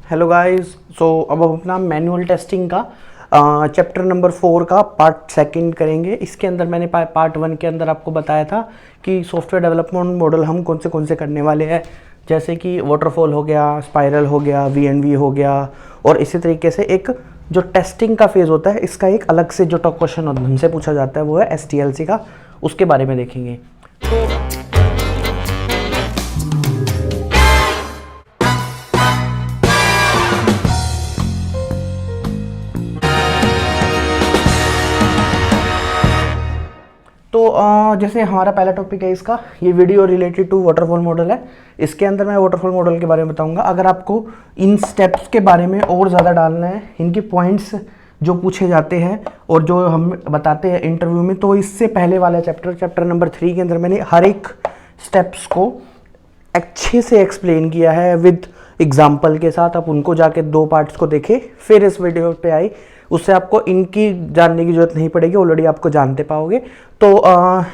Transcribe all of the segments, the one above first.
Hello guys. अब हम अपना मैनुअल टेस्टिंग का चैप्टर नंबर 4 का पार्ट सेकंड करेंगे। इसके अंदर मैंने पार्ट 1 के अंदर आपको बताया था कि सॉफ्टवेयर डेवलपमेंट मॉडल हम कौन से करने वाले हैं, जैसे कि वाटरफॉल हो गया, स्पाइरल हो गया, वीएनवी हो गया। और इसी तरीके से एक जो टेस्टिंग का फेज़ होता है, इसका एक अलग से जो क्वेश्चन हमसे पूछा जाता है वो है STLC का, उसके बारे में देखेंगे। तो जैसे हमारा पहला टॉपिक है इसका, ये video related to waterfall model है। इसके अंदर मैं वाटरफॉल मॉडल के बारे में बताऊंगा। अगर आपको इन स्टेप्स के बारे में और ज़्यादा डालना है, इनके पॉइंट्स जो पूछे जाते हैं और जो हम बताते हैं इंटरव्यू में, तो इससे पहले वाला चैप्टर नंबर 3 के अंदर मैंने हर एक स्टेप्स को अच्छे से एक्सप्लेन किया है विद एग्जाम्पल के साथ। आप उनको जाके 2 पार्ट्स को देखें, फिर इस वीडियो पे आई, उससे आपको इनकी जानने की जरूरत नहीं पड़ेगी, ऑलरेडी आपको जानते पाओगे। तो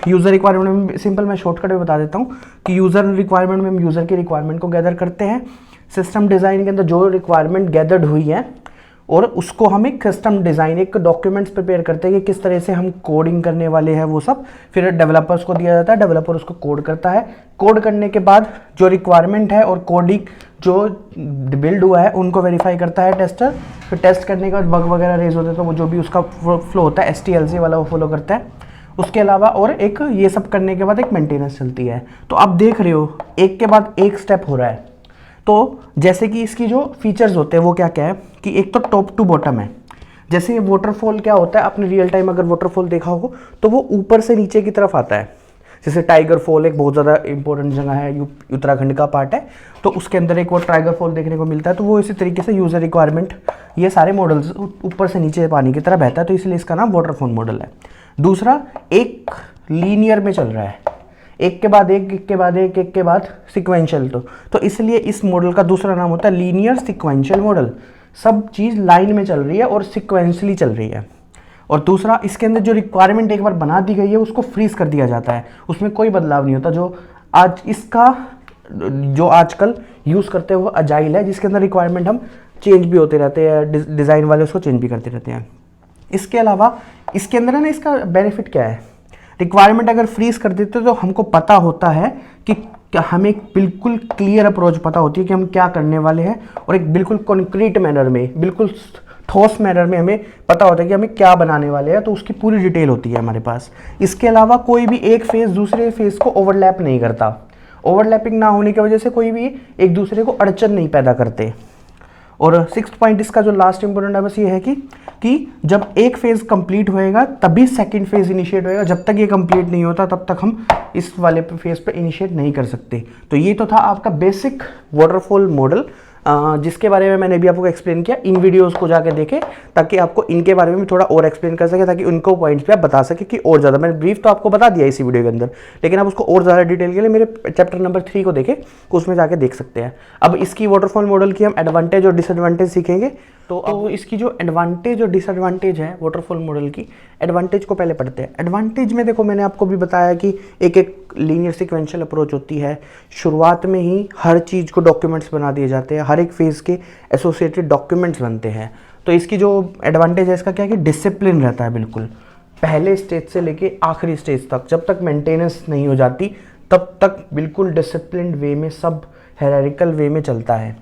यूज़र रिक्वायरमेंट में सिंपल मैं शॉर्टकट में बता देता हूँ कि यूज़र रिक्वायरमेंट में हम यूज़र की रिक्वायरमेंट को गैदर करते हैं। सिस्टम डिज़ाइन के अंदर जो रिक्वायरमेंट गैदर्ड हुई है और उसको हम एक कस्टम डिज़ाइन, एक डॉक्यूमेंट्स प्रिपेयर करते हैं कि किस तरह से हम कोडिंग करने वाले हैं वो सब। फिर डेवलपर्स को दिया जाता है, डेवलपर उसको कोड करता है। कोड करने के बाद जो रिक्वायरमेंट है और कोडिंग जो बिल्ड हुआ है उनको वेरीफाई करता है टेस्टर। फिर टेस्ट करने के बाद बग वगैरह रेज होते हैं तो वो जो भी उसका फ्लो होता है STLC वाला वो फॉलो करता है। उसके अलावा और एक ये सब करने के बाद एक मेंटेनेंस चलती है। तो आप देख रहे हो एक के बाद एक स्टेप हो रहा है। तो जैसे कि इसकी जो फीचर्स होते हैं वो क्या क्या है कि एक तो टॉप टू बॉटम है। जैसे वाटरफॉल क्या होता है, आपने रियल टाइम अगर वाटरफॉल देखा हो तो वो ऊपर से नीचे की तरफ आता है। जैसे टाइगर फॉल एक बहुत ज़्यादा इंपॉर्टेंट जगह है, उत्तराखंड का पार्ट है, तो उसके अंदर एक वो टाइगर फॉल देखने को मिलता है। तो वो इसी तरीके से यूज़र रिक्वायरमेंट, ये सारे मॉडल्स ऊपर से नीचे पानी की तरह बहता है, तो इसलिए इसका नाम वाटरफॉल मॉडल है। दूसरा, एक लीनियर में चल रहा है, एक के बाद एक के बाद एक के बाद सिक्वेंशियल। तो इसलिए इस मॉडल का दूसरा नाम होता है लीनियर सिक्वेंशियल मॉडल। सब चीज़ लाइन में चल रही है और सिक्वेंशली चल रही है। और दूसरा, इसके अंदर जो रिक्वायरमेंट एक बार बना दी गई है उसको फ्रीज कर दिया जाता है, उसमें कोई बदलाव नहीं होता। जो आज इसका जो आजकल यूज़ करते हैं वो अजाइल है, जिसके अंदर रिक्वायरमेंट हम चेंज भी होते रहते हैं, डिज़ाइन वाले उसको चेंज भी करते रहते हैं। इसके अलावा इसके अंदर है ना, इसका बेनिफिट क्या है, रिक्वायरमेंट अगर फ्रीज कर देते तो हमको पता होता है कि हमें एक बिल्कुल क्लियर अप्रोच पता होती है कि हम क्या करने वाले हैं, और एक बिल्कुल कॉन्क्रीट मैनर में, बिल्कुल ठोस मैनर में हमें पता होता है कि हमें क्या बनाने वाले हैं, तो उसकी पूरी डिटेल होती है हमारे पास। इसके अलावा कोई भी एक फेज़ दूसरे फेज़ को ओवरलैप नहीं करता। ओवरलैपिंग ना होने की वजह से कोई भी एक दूसरे को अड़चन नहीं पैदा करते। और 6th पॉइंट इसका जो लास्ट इंपॉर्टेंट है बस ये है कि जब एक फेज़ कंप्लीट होएगा तभी सेकंड फेज़ इनिशिएट होएगा। जब तक ये कंप्लीट नहीं होता तब तक हम इस वाले फेज़ पे इनिशिएट नहीं कर सकते। तो ये तो था आपका बेसिक वाटरफॉल मॉडल, जिसके बारे में मैंने भी आपको एक्सप्लेन किया। इन वीडियोस को जाके देखें ताकि आपको इनके बारे में भी थोड़ा और एक्सप्लेन कर सके, ताकि उनको पॉइंट्स पे आप बता सके कि और ज़्यादा। मैंने ब्रीफ तो आपको बता दिया इसी वीडियो के अंदर, लेकिन आप उसको और ज़्यादा डिटेल के लिए मेरे चैप्टर नंबर 3 को देखें, उसमें जाके देख सकते हैं। अब इसकी वाटरफॉल मॉडल की हम एडवांटेज और डिसएडवांटेज सीखेंगे। तो इसकी जो एडवांटेज और डिसएडवांटेज है वाटरफॉल मॉडल की, एडवांटेज को पहले पढ़ते हैं। एडवांटेज में देखो, मैंने आपको भी बताया कि एक लीनियर सिक्वेंशियल अप्रोच होती है। शुरुआत में ही हर चीज़ को डॉक्यूमेंट्स बना दिए जाते हैं, हर एक फेज़ के एसोसिएटेड डॉक्यूमेंट्स बनते हैं। तो इसकी जो एडवांटेज है इसका क्या है कि डिसिप्लिन रहता है बिल्कुल, पहले स्टेज से लेके आखिरी स्टेज तक। जब तक मेंटेनेंस नहीं हो जाती तब तक बिल्कुल डिसिप्लिन्ड वे में, सब हायरार्किकल वे में चलता है।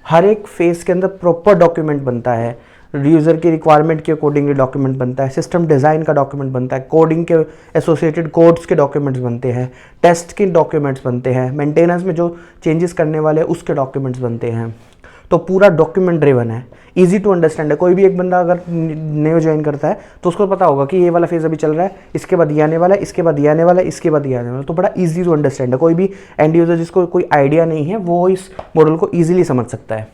हर एक फेज़ के अंदर प्रॉपर डॉक्यूमेंट बनता है, यूज़र की रिक्वायरमेंट के अकॉर्डिंगली डॉक्यूमेंट बनता है, सिस्टम डिज़ाइन का डॉक्यूमेंट बनता है, कोडिंग के एसोसिएटेड कोड्स के डॉक्यूमेंट्स बनते हैं, टेस्ट के डॉक्यूमेंट्स बनते हैं, मेंटेनेंस में जो चेंजेस करने वाले हैं उसके डॉक्यूमेंट्स बनते हैं। तो पूरा डॉक्यूमेंट ड्रिवन है, इजी टू अंडरस्टैंड है। कोई भी एक बंदा अगर न्यू ज्वाइन करता है तो उसको पता होगा कि ये वाला फेज़ अभी चल रहा है, इसके बाद ये आने वाला है, इसके बाद ये आने वाला है, इसके बाद ये आने वाला है। तो बड़ा इजी टू अंडरस्टैंड है। कोई भी एंड यूज़र जिसको कोई आइडिया नहीं है वो इस मॉडल को ईजिली समझ सकता है।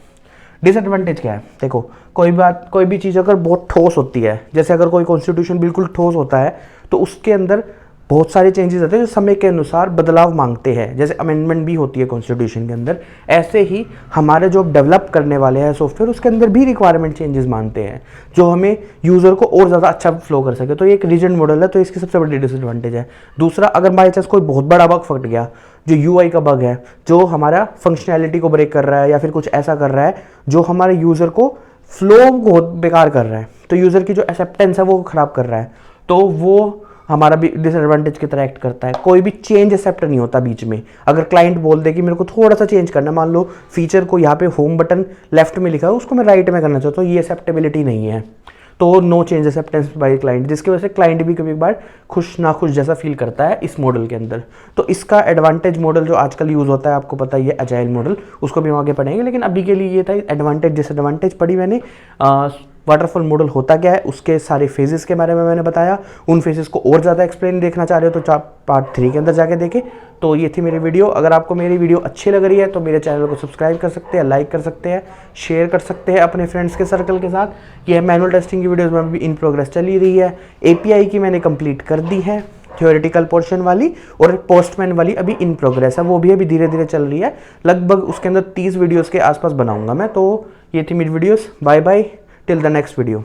डिसएडवांटेज क्या है, देखो कोई भी चीज़ अगर बहुत ठोस होती है, जैसे अगर कोई कॉन्स्टिट्यूशन बिल्कुल ठोस होता है तो उसके अंदर बहुत सारे चेंजेस आते हैं जो समय के अनुसार बदलाव मांगते हैं, जैसे अमेंडमेंट भी होती है कॉन्स्टिट्यूशन के अंदर। ऐसे ही हमारे जो डेवलप करने वाले हैं सॉफ्टवेयर, उसके अंदर भी रिक्वायरमेंट चेंजेस मांगते हैं जो हमें यूज़र को और ज़्यादा अच्छा फ्लो कर सके। तो ये एक रीजन मॉडल है, तो इसकी सबसे बड़ी डिसएडवांटेज है। दूसरा, अगर बाई चांस कोई बहुत बड़ा बग फट गया जो यूआई का बग है, जो हमारा फंक्शनैलिटी को ब्रेक कर रहा है या फिर कुछ ऐसा कर रहा है जो हमारे यूज़र को फ्लो को बेकार कर रहा है, तो यूज़र की जो एक्सेप्टेंस है वो ख़राब कर रहा है, तो वो हमारा भी डिसएडवांटेज की तरह एक्ट करता है। कोई भी चेंज एक्सेप्ट नहीं होता बीच में। अगर क्लाइंट बोल दे कि मेरे को थोड़ा सा चेंज करना है, मान लो फीचर को यहाँ पे होम बटन लेफ्ट में लिखा है उसको मैं राइट में करना चाहता हूँ, ये एक्सेप्टेबिलिटी नहीं है, तो no change acceptance by client, जिसकी वजह से क्लाइंट भी कभी बार खुश ना खुश जैसा फील करता है इस मॉडल के अंदर। तो इसका एडवांटेज मॉडल जो आजकल यूज़ होता है, आपको पता ही है, अजाइल मॉडल, उसको भी हम आगे पढ़ेंगे, लेकिन अभी के लिए ये था एडवांटेज डिसएडवांटेज पढ़ी मैंने। वाटरफॉल मॉडल होता क्या है, उसके सारे फेजेस के बारे में मैंने बताया। उन फेजेस को और ज़्यादा एक्सप्लेन देखना चाह रहे हो तो पार्ट 3 के अंदर जाके देखें। तो ये थी मेरी वीडियो। अगर आपको मेरी वीडियो अच्छी लग रही है तो मेरे चैनल को सब्सक्राइब कर सकते हैं, लाइक कर सकते हैं, शेयर कर सकते हैं अपने फ्रेंड्स के सर्कल के साथ। ये मैनुअल टेस्टिंग की वीडियोज़ में भी इन प्रोग्रेस चली रही है। API की मैंने कंप्लीट कर दी है, थ्योरेटिकल पोर्शन वाली, और पोस्टमैन वाली अभी इन प्रोग्रेस है, वो भी अभी धीरे धीरे चल रही है। लगभग उसके अंदर 30 वीडियोज़ के आसपास बनाऊंगा मैं। तो ये थी मेरी videos. Bye bye till the next video.